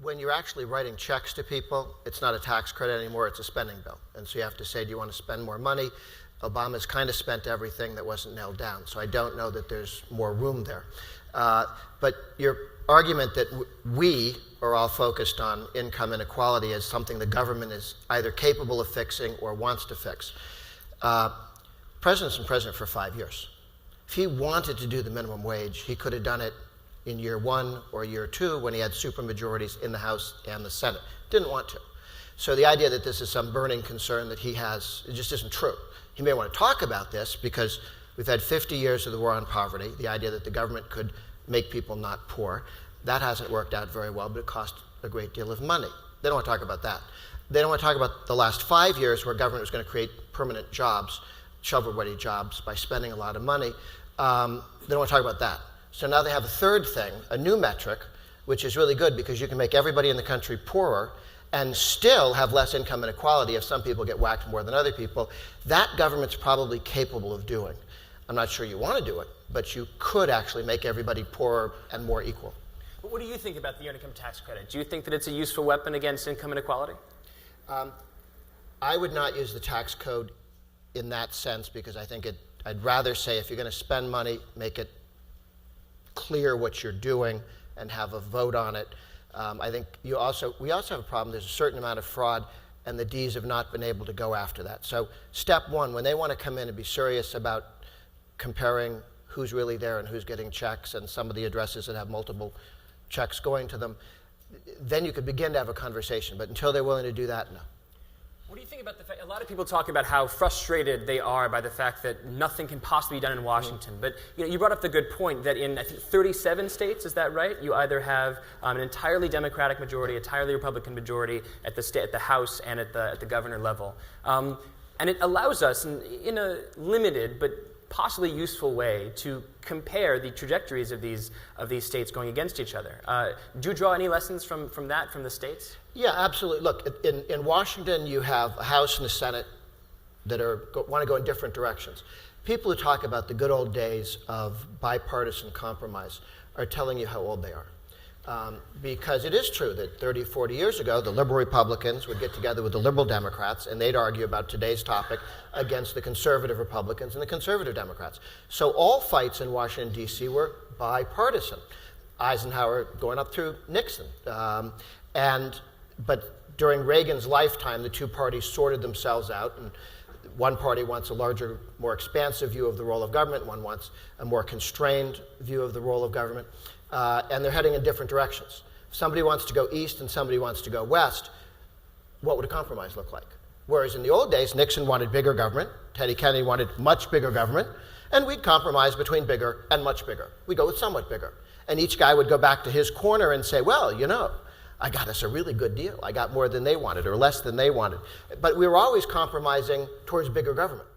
when you're actually writing checks to people, it's not a tax credit anymore, it's a spending bill. And so you have to say, do you want to spend more money? Obama's kind of spent everything that wasn't nailed down, so I don't know that there's more room there. But your argument that we are all focused on income inequality as something the government is either capable of fixing or wants to fix. President's been president for 5 years. If he wanted to do the minimum wage, he could have done it in year 1 or year 2 when he had supermajorities in the House and the Senate. Didn't want to. So the idea that this is some burning concern that he has, it just isn't true. He may want to talk about this because we've had 50 years of the war on poverty, the idea that the government could make people not poor. That hasn't worked out very well, but it cost a great deal of money. They don't want to talk about that. They don't want to talk about the last 5 years where government was going to create permanent jobs, shovel-ready jobs, by spending a lot of money. They don't want to talk about that. So now they have a third thing, a new metric, which is really good because you can make everybody in the country poorer and still have less income inequality if some people get whacked more than other people. That government's probably capable of doing. I'm not sure you want to do it, but you could actually make everybody poorer and more equal. What do you think about the earned income tax credit? Do you think that it's a useful weapon against income inequality? I would not use the tax code in that sense because I think I'd rather say if you're going to spend money, make it clear what you're doing and have a vote on it. I think we also have a problem. There's a certain amount of fraud, and the Ds have not been able to go after that. So step one, when they want to come in and be serious about comparing who's really there and who's getting checks and some of the addresses that have multiple checks going to them, then you could begin to have a conversation. But until they're willing to do that, no. What do you think about the fact, a lot of people talk about how frustrated they are by the fact that nothing can possibly be done in Washington. But you brought up the good point that in, I think, 37 states, is that right? You either have an entirely Democratic majority, entirely Republican majority at the House and at the governor level. And it allows us, in a limited but possibly useful way, to compare the trajectories of these states going against each other. Do you draw any lessons from the states? Yeah, absolutely. Look, in Washington, you have a House and a Senate that want to go in different directions. People who talk about the good old days of bipartisan compromise are telling you how old they are. Because it is true that 30, 40 years ago, the liberal Republicans would get together with the liberal Democrats, and they'd argue about today's topic against the conservative Republicans and the conservative Democrats. So all fights in Washington, D.C. were bipartisan. Eisenhower going up through Nixon. But during Reagan's lifetime, the two parties sorted themselves out, and one party wants a larger, more expansive view of the role of government, one wants a more constrained view of the role of government, and they're heading in different directions. If somebody wants to go east and somebody wants to go west, what would a compromise look like? Whereas in the old days, Nixon wanted bigger government, Teddy Kennedy wanted much bigger government, and we'd compromise between bigger and much bigger. We'd go with somewhat bigger. And each guy would go back to his corner and say, well, I got us a really good deal. I got more than they wanted or less than they wanted. But we were always compromising towards bigger government.